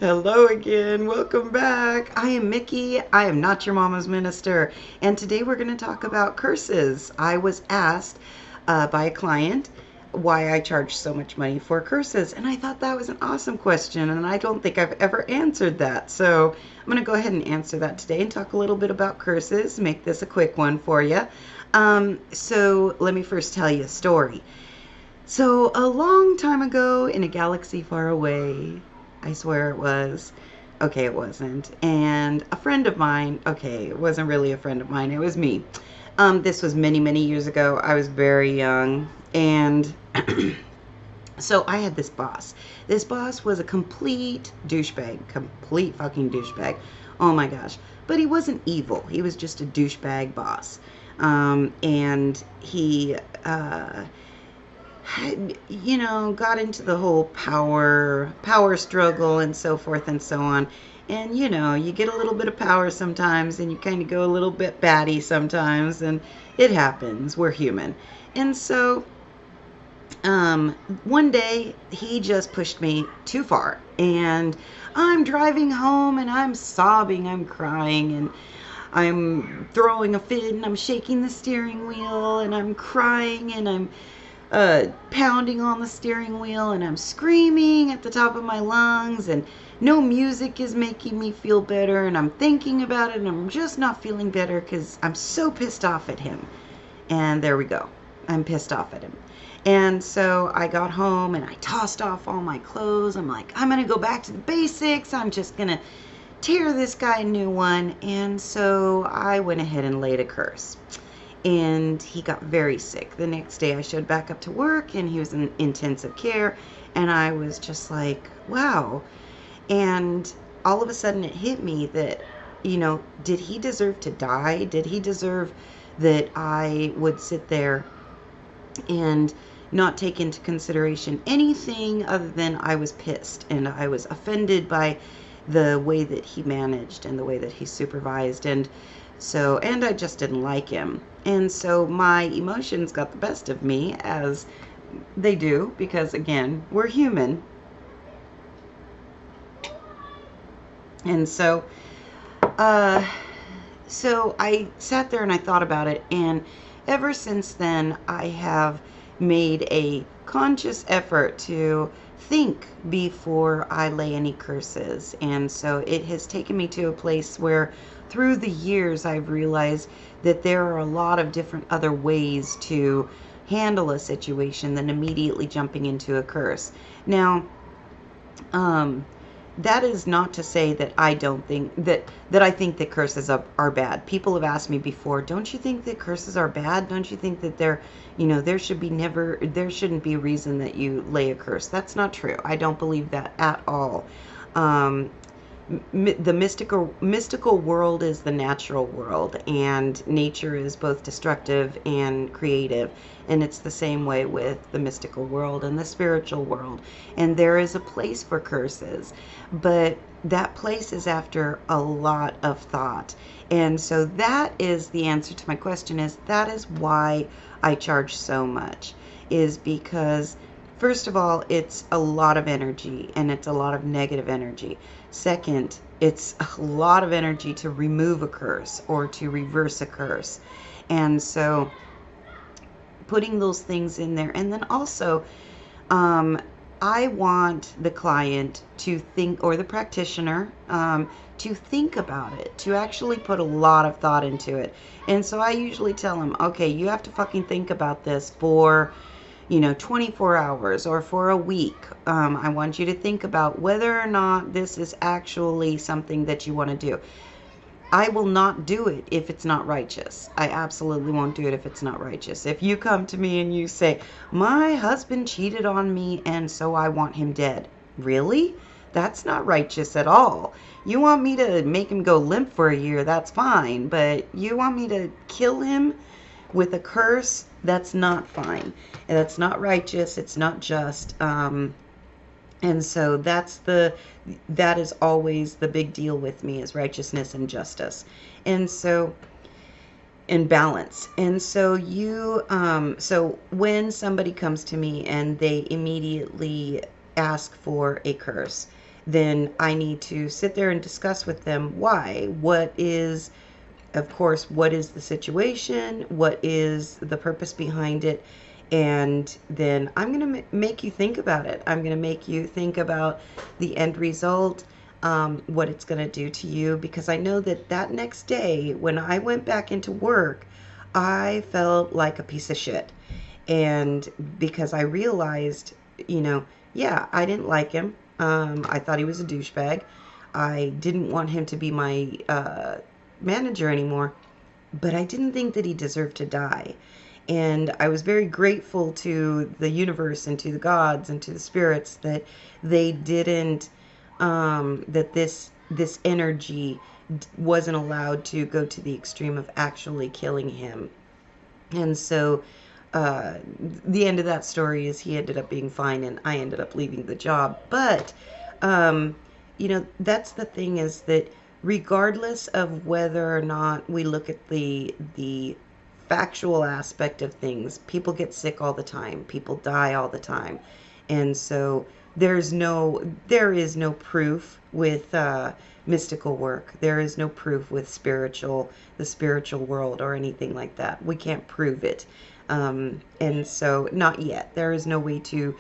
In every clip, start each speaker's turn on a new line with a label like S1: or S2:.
S1: Hello again. Welcome back. I am Mickey. I am not your mama's minister. And today we're going to talk about curses. I was asked by a client why I charge so much money for curses. And I thought that was an awesome question. And I don't think I've ever answered that. So I'm going to go ahead and answer that today and talk a little bit about curses, make this a quick one for you. So let me first tell you a story. So, a long time ago in a galaxy far away, I swear it was. Okay, it wasn't. And a friend of mine, okay, it wasn't really a friend of mine, it was me. This was many, many years ago. I was very young. And so I had this boss. This boss was a complete douchebag, complete fucking douchebag. Oh my gosh. But he wasn't evil, he was just a douchebag boss. And he, got into the whole power struggle and so forth and so on. And you get a little bit of power sometimes and you kind of go a little bit batty sometimes, and it happens. We're human. And so one day he just pushed me too far, and I'm driving home and I'm sobbing, I'm crying, and I'm throwing a fit, and I'm shaking the steering wheel, and I'm crying, and I'm pounding on the steering wheel, and I'm screaming at the top of my lungs, and no music is making me feel better, and I'm thinking about it, and I'm just not feeling better because I'm so pissed off at him. And there we go. I'm pissed off at him. And so I got home and I tossed off all my clothes. I'm like, I'm going to go back to the basics. I'm just going to tear this guy a new one. And so I went ahead and laid a curse. And he got very sick. The next day I showed back up to work and he was in intensive care. And I was just like, wow. And all of a sudden it hit me that, did he deserve to die? Did he deserve that I would sit there and not take into consideration anything other than I was pissed and I was offended by the way that he managed and the way that he supervised, and I just didn't like him. And so my emotions got the best of me, as they do, because again, we're human. And uh so I sat there and I thought about it, and ever since then I have made a conscious effort to think before I lay any curses. And so it has taken me to a place where through the years I've realized that there are a lot of different other ways to handle a situation than immediately jumping into a curse. Now, um, that is not to say that I don't think that I think that curses are bad. People have asked me before, don't you think that curses are bad? Don't you think that there shouldn't be a reason that you lay a curse? That's not true. I don't believe that at all. Um, the mystical world is the natural world, and nature is both destructive and creative, and it's the same way with the mystical world and the spiritual world. And there is a place for curses, but that place is after a lot of thought. And so that is the answer to my question, is that is why I charge so much, is because first of all, it's a lot of energy, and it's a lot of negative energy. Second, it's a lot of energy to remove a curse or to reverse a curse. And so putting those things in there. And then also, um, I want the client to think, or the practitioner, to think about it, to actually put a lot of thought into it. And so I usually tell them, okay, you have to fucking think about this for 24 hours or for a week. I want you to think about whether or not this is actually something that you want to do. I will not do it if it's not righteous. I absolutely won't do it if it's not righteous. If you come to me and you say, my husband cheated on me and so I want him dead. Really? That's not righteous at all. You want me to make him go limp for a year, that's fine. But you want me to kill him with a curse? That's not fine. And that's not righteous. It's not just. And so that is always the big deal with me, is righteousness and justice. And so, and balance. And so so when somebody comes to me and they immediately ask for a curse, then I need to sit there and discuss with them why. What is, of course, what is the situation? What is the purpose behind it? And then I'm going to make you think about it. I'm going to make you think about the end result, what it's going to do to you, because I know that that next day when I went back into work, I felt like a piece of shit. And because I realized, you know, yeah, I didn't like him. I thought he was a douchebag. I didn't want him to be my manager anymore, but I didn't think that he deserved to die. And I was very grateful to the universe and to the gods and to the spirits that they didn't, that this energy wasn't allowed to go to the extreme of actually killing him. And so uh, the end of that story is he ended up being fine and I ended up leaving the job. But, um, that's the thing, is that regardless of whether or not we look at the factual aspect of things, people get sick all the time, people die all the time. And so there is no proof with mystical work. There is no proof with the spiritual world or anything like that. We can't prove it. And so not yet. There is no way to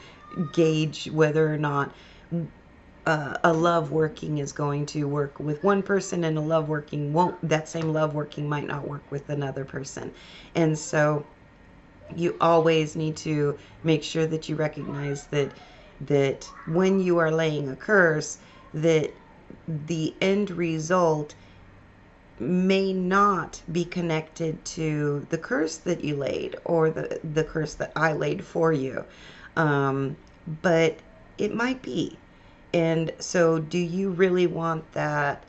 S1: gauge whether or not a love working is going to work with one person, and a love working won't, that same love working might not work with another person. And so you always need to make sure that you recognize that when you are laying a curse, that the end result may not be connected to the curse that you laid, or the curse that I laid for you. Um, but it might be. And so do you really want that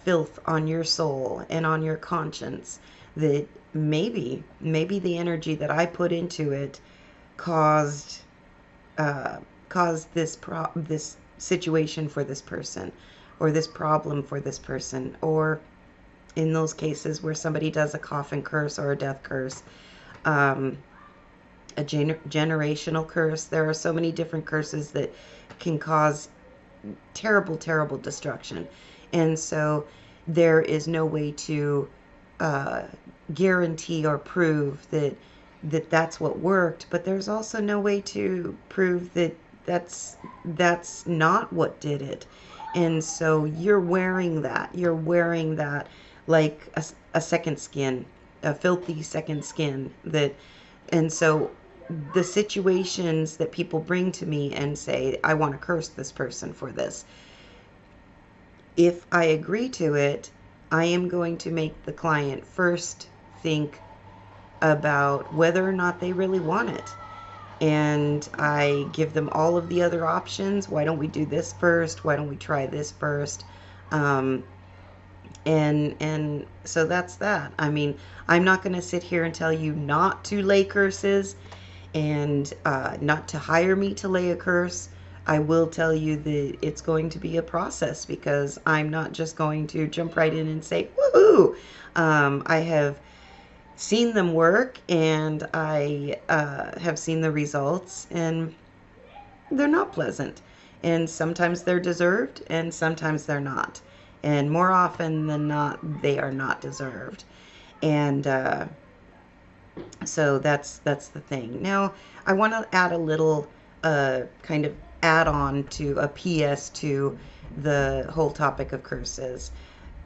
S1: filth on your soul and on your conscience, that maybe the energy that I put into it caused this situation for this person, or this problem for this person, or in those cases where somebody does a coffin curse or a death curse, um, a generational curse. There are so many different curses that can cause terrible, terrible destruction. And so there is no way to uh, guarantee or prove that's what worked, but there's also no way to prove that that's not what did it. And so you're wearing that like a second skin, a filthy second skin. And so the situations that people bring to me and say, I want to curse this person for this, if I agree to it, I am going to make the client first think about whether or not they really want it. And I give them all of the other options. Why don't we do this first? Why don't we try this first? Um, and so that's that. I mean, I'm not going to sit here and tell you not to lay curses, and not to hire me to lay a curse. I will tell you that it's going to be a process, because I'm not just going to jump right in and say, woohoo! I have seen them work, and I have seen the results, and they're not pleasant. And sometimes they're deserved, and sometimes they're not. And more often than not, they are not deserved. And so that's the thing. Now, I want to add a little kind of add on to a PS to the whole topic of curses.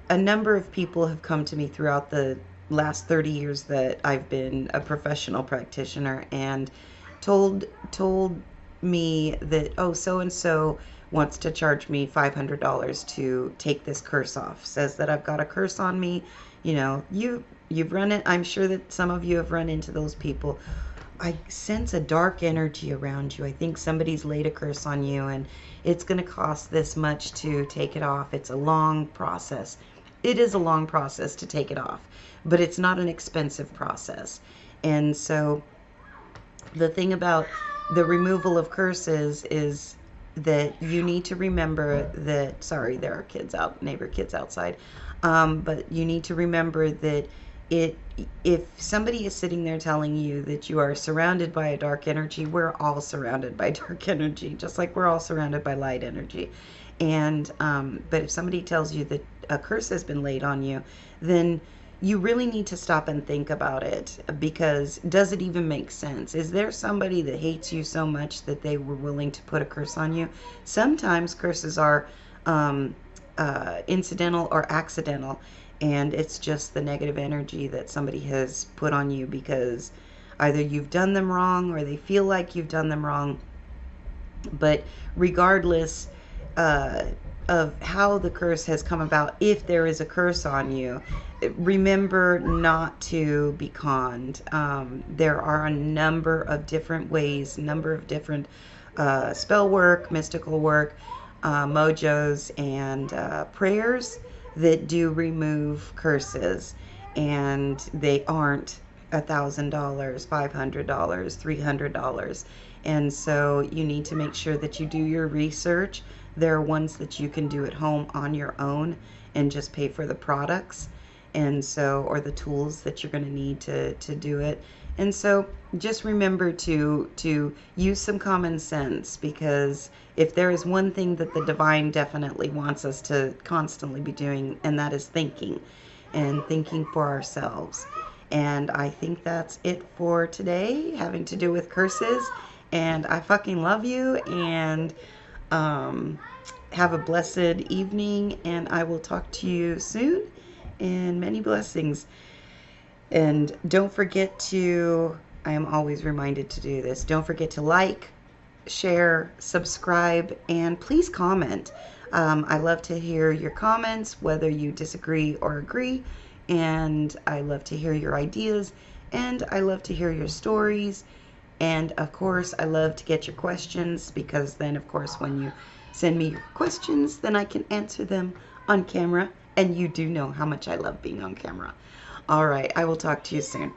S1: A number of people have come to me throughout the last 30 years that I've been a professional practitioner, and told me that, oh, so and so wants to charge me $500 to take this curse off. Says that I've got a curse on me. You've run it. I'm sure that some of you have run into those people. I sense a dark energy around you. I think somebody's laid a curse on you, and it's going to cost this much to take it off. It's a long process. It is a long process to take it off, but it's not an expensive process. And so the thing about the removal of curses is that you need to remember that, sorry, there are neighbor kids outside, but you need to remember that if somebody is sitting there telling you that you are surrounded by a dark energy, we're all surrounded by dark energy, just like we're all surrounded by light energy. And but if somebody tells you that a curse has been laid on you, then you really need to stop and think about it, because does it even make sense? Is there somebody that hates you so much that they were willing to put a curse on you? Sometimes curses are um, incidental or accidental, and it's just the negative energy that somebody has put on you because either you've done them wrong or they feel like you've done them wrong. But regardless uh, of how the curse has come about, if there is a curse on you, remember not to be conned. There are a number of different ways, number of different spell work, mystical work, mojos, and prayers that do remove curses, and they aren't $1,000, $500, $300. And so you need to make sure that you do your research. There are ones that you can do at home on your own and just pay for the products, and so, or the tools that you're going to need to do it. And so just remember to use some common sense, because if there is one thing that the divine definitely wants us to constantly be doing, and that is thinking, and thinking for ourselves. And I think that's it for today, having to do with curses. And I fucking love you, and um, have a blessed evening, and I will talk to you soon. And many blessings. And don't forget to, I am always reminded to do this, don't forget to like, share, subscribe, and please comment. I love to hear your comments, whether you disagree or agree, and I love to hear your ideas, and I love to hear your stories, and of course I love to get your questions, because then of course when you send me your questions, then I can answer them on camera, and you do know how much I love being on camera. All right, I will talk to you soon.